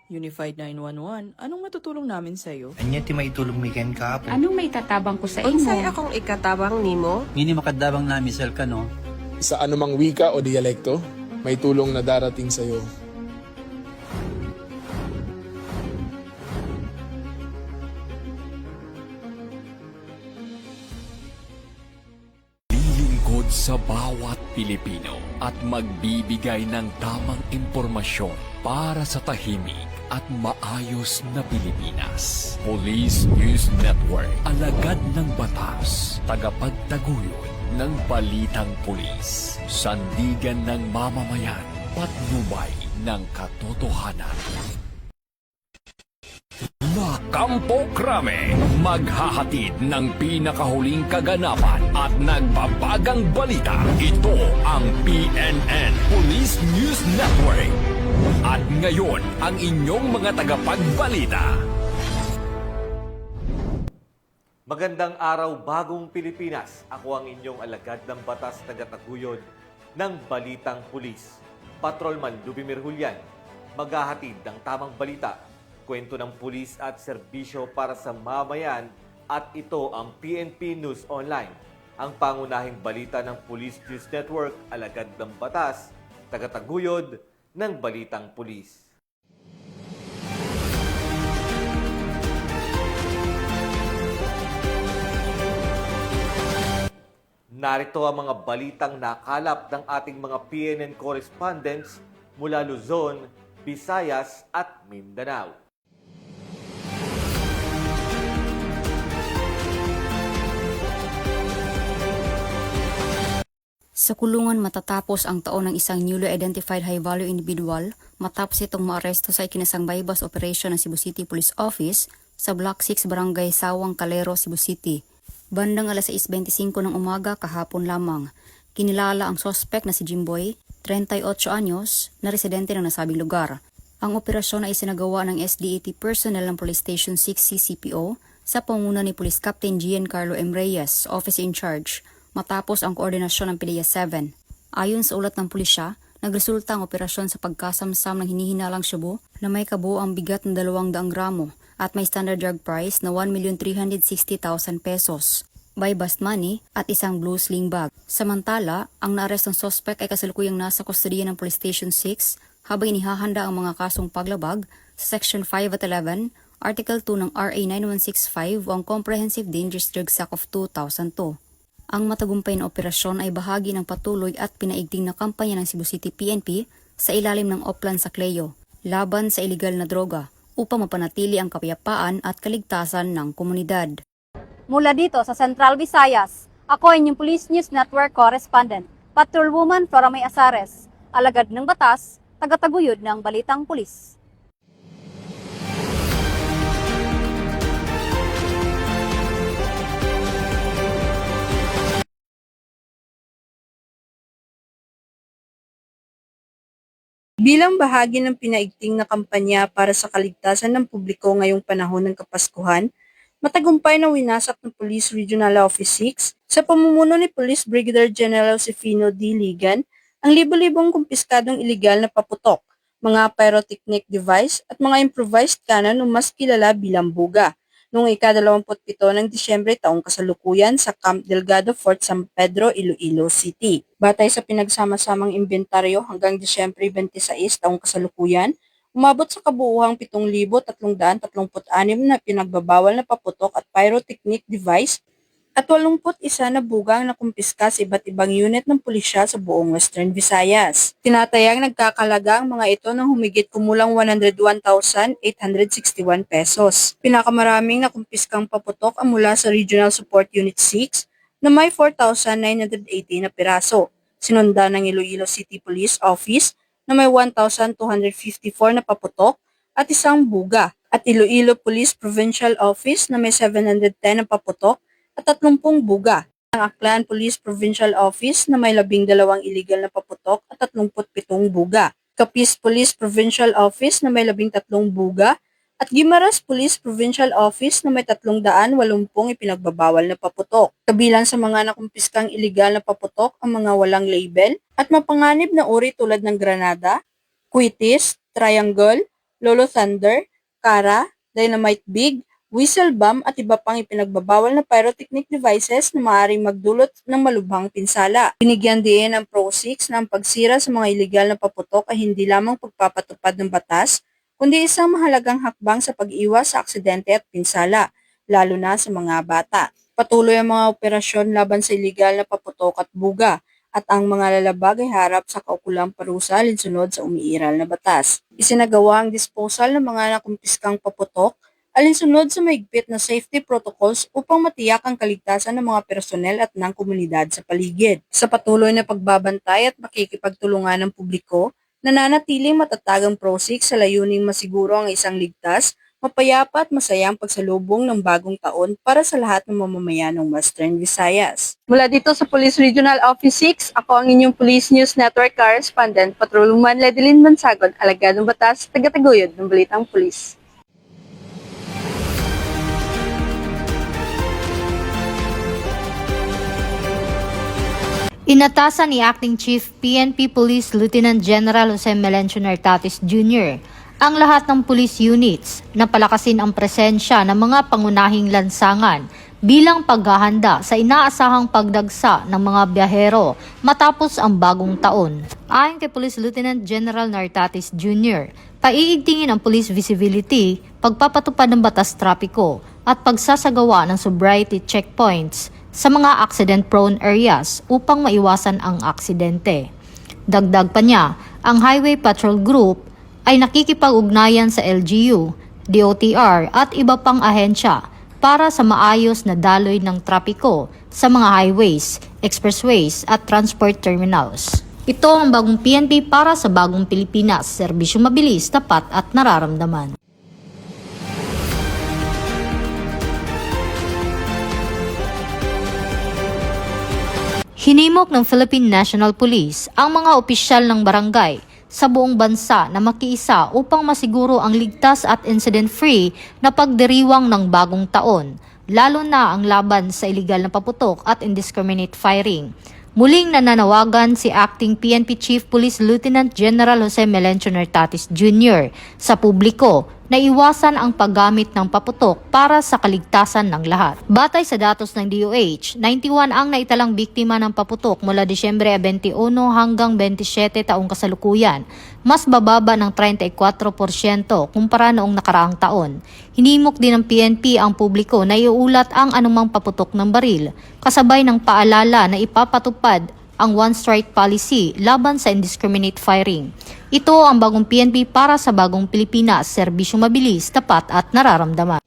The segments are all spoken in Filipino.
Unified 911, anong matutulong namin sa'yo? Anya ti maitulong mi ken kahapon. Anong may tatabang ko sa Unsay imo? akong ikatabang nimo? Ngini makadabang na misal ka no. Sa anumang wika o dialekto, may tulong na darating sa iyo. Lilingkod sa bawat Pilipino at magbibigay ng tamang impormasyon para sa tahimik at maayos na Pilipinas. Police News Network, alagad ng batas, tagapagtaguyod ng balitang pulis, sandigan ng mamamayan, patnubay ng katotohanan. La Campo Crame, maghahatid ng pinakahuling kaganapan at nagbabagang balita. Ito ang PNN Police News Network. At ngayon, ang inyong mga tagapagbalita. Magandang araw, bagong Pilipinas. Ako ang inyong alagad ng batas tagataguyod ng Balitang Pulis. Patrolman Lubimir Julian, maghahatid ng tamang balita, kwento ng pulis at serbisyo para sa mamayan, at ito ang PNP News Online, ang pangunahing balita ng Police News Network, alagad ng batas, tagataguyod ng Balitang Pulis. Narito ang mga balitang nakalap ng ating mga PNN correspondents mula Luzon, Visayas at Mindanao. Sa kulungan matatapos ang taon ng isang newly identified high-value individual matapos itong maaresto sa ikinasang bypass operation ng Cebu City Police Office sa Block 6 Barangay Sawang Calero, Cebu City. Bandang alas 6:25 ng umaga kahapon lamang, kinilala ang sospek na si Jimboy, 38 anyos, na residente ng nasabing lugar. Ang operasyon ay isinagawa ng SDET personnel ng Police Station 6 CCPO sa pangunguna ni Police Captain Giancarlo M. Reyes, Officer in Charge, matapos ang koordinasyon ng PDEA 7. Ayon sa ulat ng pulisya, nagresulta ang operasyon sa pagkasamsam ng hinihinalang shabu na may kabuoang bigat na 200 gramo at may standard drug price na 1,360,000 pesos, by bust money at isang blue sling bag. Samantala, ang naarestong suspect ay kasalukuyang nasa kustodiya ng Police Station 6 habang inihahanda ang mga kasong paglabag sa Section 5 at 11, Article 2 ng RA 9165 o ang Comprehensive Dangerous Drugs Act of 2002. Ang matagumpay na operasyon ay bahagi ng patuloy at pinaigting na kampanya ng Cebu City PNP sa ilalim ng Oplan sa Cleo, laban sa iligal na droga, upang mapanatili ang kapayapaan at kaligtasan ng komunidad. Mula dito sa Central Visayas, ako ay inyong Police News Network correspondent, Patrolwoman Flora May Azares, alagad ng batas, tagataguyod ng Balitang Pulis. Bilang bahagi ng pinaigting na kampanya para sa kaligtasan ng publiko ngayong panahon ng Kapaskuhan, matagumpay na winasak ng Police Regional Office 6 sa pamumuno ni Police Brigadier General Josefino D. Ligan ang libo-libong kumpiskadong iligal na paputok, mga pyrotechnic device at mga improvised cannon o mas kilala bilang buga noong ika-27 ng Disyembre taong kasalukuyan sa Camp Delgado Fort San Pedro, Iloilo City. Batay sa pinagsama-samang inventaryo hanggang Disyembre 26 taong kasalukuyan, umabot sa kabuuhang 7,336 na pinagbabawal na paputok at pyrotechnic device at 81 na bugang na kumpiska sa iba't ibang unit ng pulisya sa buong Western Visayas. Tinatayang nagkakalaga ang mga ito ng humigit kumulang 101,861 pesos. Pinakamaraming nakumpiskang paputok ang mula sa Regional Support Unit 6 na may 4,980 na piraso. Sinunda ng Iloilo City Police Office na may 1,254 na paputok at isang buga, at Iloilo Police Provincial Office na may 710 na paputok at 30 buga. Ang Aklan Police Provincial Office na may 12 illegal na paputok at 37 buga. Capiz Police Provincial Office na may 13 buga at Guimaras Police Provincial Office na may 380 ipinagbabawal na paputok. Kabilang sa mga nakumpiskang illegal na paputok ang mga walang label at mapanganib na uri tulad ng granada, kwitis, triangle, Lolo Thunder, Kara, Dynamite Big, Whistle Bomb at iba pang ipinagbabawal na pyrotechnic devices na maaaring magdulot ng malubhang pinsala. Binigyan din ng Pro 6 na ang pagsira sa mga ilegal na paputok ay hindi lamang pagpapatupad ng batas, kundi isang mahalagang hakbang sa pag-iwas sa aksidente at pinsala, lalo na sa mga bata. Patuloy ang mga operasyon laban sa ilegal na paputok at buga, at ang mga lalabag ay harap sa kaukulang parusa alinsunod sa umiiral na batas. Isinagawa ang disposal ng mga nakumpiskang paputok alinsunod sa mahigpit na safety protocols upang matiyak ang kaligtasan ng mga personel at ng komunidad sa paligid. Sa patuloy na pagbabantay at makikipagtulungan ng publiko, nananatiling matatag ang Pro 6 sa layuning masiguro ang isang ligtas, mapayapa at masayang pagsalubong ng bagong taon para sa lahat ng mamamayan ng Western Visayas. Mula dito sa Police Regional Office 6, ako ang inyong Police News Network Correspondent, Patrolwoman Ledeline Mansagon, alagad ng batas, tagataguyod ng Balitang Pulis. Inatasan ni Acting Chief PNP Police Lieutenant General Jose Melencio Nartatis Jr. ang lahat ng police units na palakasin ang presensya ng mga pangunahing lansangan bilang paghahanda sa inaasahang pagdagsa ng mga biyahero matapos ang bagong taon. Ayon kay Police Lieutenant General Nartatis Jr., paiigtingin ang police visibility, pagpapatupad ng batas trapiko at pagsasagawa ng sobriety checkpoints sa mga accident-prone areas upang maiwasan ang aksidente. Dagdag pa niya, ang Highway Patrol Group ay nakikipag-ugnayan sa LGU, DOTR at iba pang ahensya para sa maayos na daloy ng trapiko sa mga highways, expressways at transport terminals. Ito ang bagong PNP para sa bagong Pilipinas, serbisyong mabilis, tapat at nararamdaman. Hinimok ng Philippine National Police ang mga opisyal ng barangay sa buong bansa na makiisa upang masiguro ang ligtas at incident-free na pagdiriwang ng bagong taon, lalo na ang laban sa iligal na paputok at indiscriminate firing. Muling nananawagan si Acting PNP Chief Police Lieutenant General Jose Melencio Nartatis Jr. sa publiko na iwasan ang paggamit ng paputok para sa kaligtasan ng lahat. Batay sa datos ng DOH, 91 ang naitalang biktima ng paputok mula Disyembre 21 hanggang 27 taong kasalukuyan, mas bababa ng 34% kumpara noong nakaraang taon. Hinimok din ng PNP ang publiko na iulat ang anumang paputok ng baril, kasabay ng paalala na ipapatupad ang one-strike policy laban sa indiscriminate firing. Ito ang bagong PNP para sa bagong Pilipinas, serbisyong mabilis, tapat at nararamdaman.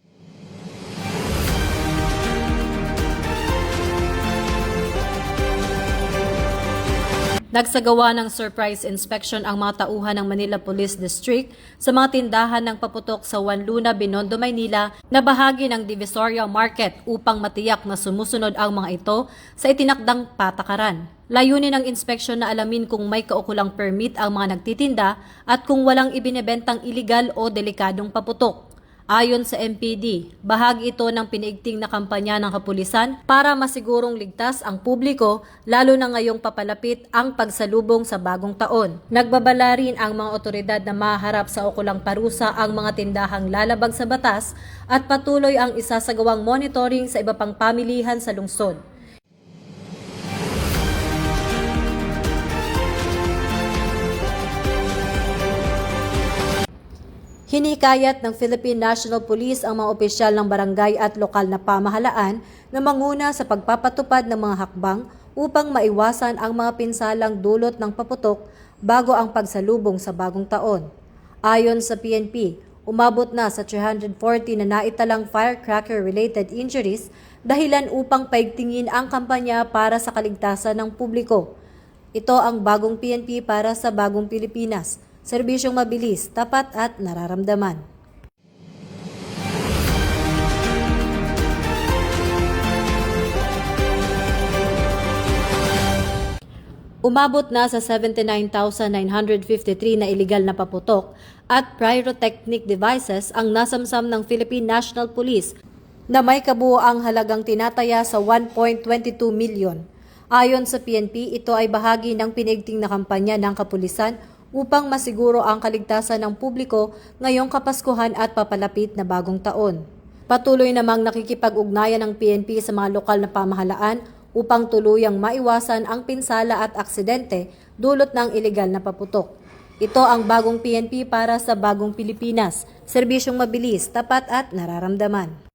Nagsagawa ng surprise inspection ang mga tauhan ng Manila Police District sa mga tindahan ng paputok sa Juan Luna, Binondo, Maynila na bahagi ng Divisoria Market upang matiyak na sumusunod ang mga ito sa itinakdang patakaran. Layunin ng inspeksyon na alamin kung may kaukulang permit ang mga nagtitinda at kung walang ibinebentang iligal o delikadong paputok. Ayon sa MPD, bahagi ito ng pinaigting na kampanya ng kapulisan para masigurong ligtas ang publiko lalo na ngayong papalapit ang pagsalubong sa bagong taon. Nagbabala rin ang mga otoridad na maharap sa okulang parusa ang mga tindahang lalabag sa batas at patuloy ang isasagawang monitoring sa iba pang pamilihan sa lungsod. Hinikayat ng Philippine National Police ang mga opisyal ng barangay at lokal na pamahalaan na manguna sa pagpapatupad ng mga hakbang upang maiwasan ang mga pinsalang dulot ng paputok bago ang pagsalubong sa bagong taon. Ayon sa PNP, umabot na sa 340 na naitalang firecracker-related injuries dahilan upang paigtingin ang kampanya para sa kaligtasan ng publiko. Ito ang bagong PNP para sa bagong Pilipinas. Serbisyong mabilis, tapat at nararamdaman. Umabot na sa 79,953 na iligal na paputok at pyrotechnic devices ang nasamsam ng Philippine National Police na may kabuoang halagang tinataya sa 1.22 milyon. Ayon sa PNP, ito ay bahagi ng pinaigting na kampanya ng kapulisan upang masiguro ang kaligtasan ng publiko ngayong Kapaskuhan at papalapit na Bagong Taon. Patuloy namang nakikipag-ugnayan ng PNP sa mga lokal na pamahalaan upang tuluyang maiwasan ang pinsala at aksidente dulot ng ilegal na paputok. Ito ang bagong PNP para sa bagong Pilipinas, serbisyong mabilis, tapat at nararamdaman.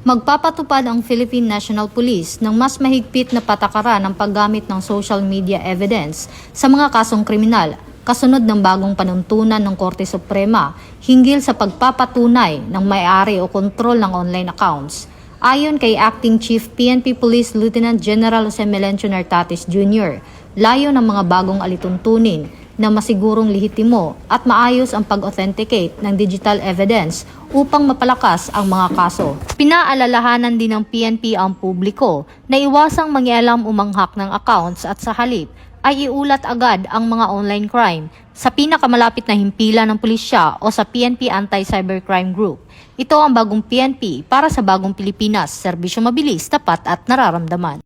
Magpapatupad ang Philippine National Police ng mas mahigpit na patakaran ng paggamit ng social media evidence sa mga kasong kriminal kasunod ng bagong panuntunan ng Korte Suprema hinggil sa pagpapatunay ng may-ari o kontrol ng online accounts. Ayon kay Acting Chief PNP Police Lieutenant General Jose Melencio Nartates Jr., layo ng mga bagong alituntunin na masigurong lehitimo at maayos ang pag-authenticate ng digital evidence upang mapalakas ang mga kaso. Pinaalalahanan din ng PNP ang publiko na iwasang mangialam o manghak ng accounts at sa halip ay iulat agad ang mga online crime sa pinakamalapit na himpilan ng pulisya o sa PNP Anti-Cybercrime Group. Ito ang bagong PNP para sa bagong Pilipinas, serbisyo mabilis, tapat at nararamdaman.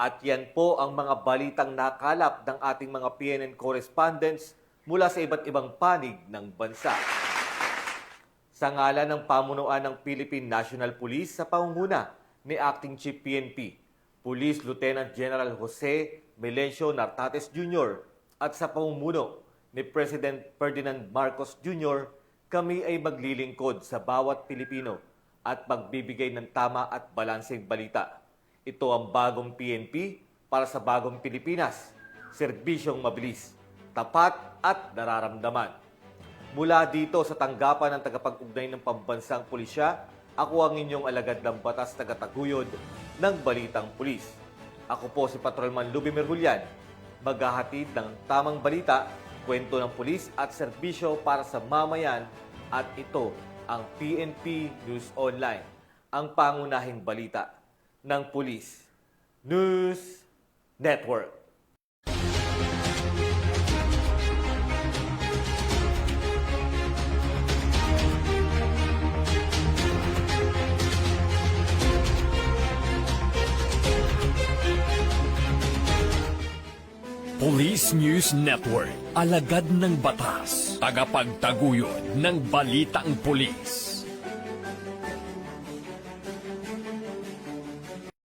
At yan po ang mga balitang nakalap ng ating mga PNN correspondents mula sa iba't ibang panig ng bansa. Sa ngalan ng pamunuan ng Philippine National Police sa pangunguna ni Acting Chief PNP, Police Lieutenant General Jose Melencio Nartates Jr. at sa pamumuno ni President Ferdinand Marcos Jr., kami ay maglilingkod sa bawat Pilipino at magbibigay ng tama at balanseng balita. Ito ang bagong PNP para sa bagong Pilipinas, serbisyong mabilis, tapat at nararamdaman. Mula dito sa tanggapan ng tagapag-ugnay ng pambansang pulisya, ako ang inyong alagad ng batas tagataguyod ng Balitang Pulis. Ako po si Patrolman Lubimir Julian, maghahatid ng tamang balita, kwento ng pulis at serbisyo para sa mamayan, at ito ang PNP News Online, ang pangunahing balita ng Police News Network. Police News Network, alagad ng batas, tagapagtaguyod ng balitang pulis.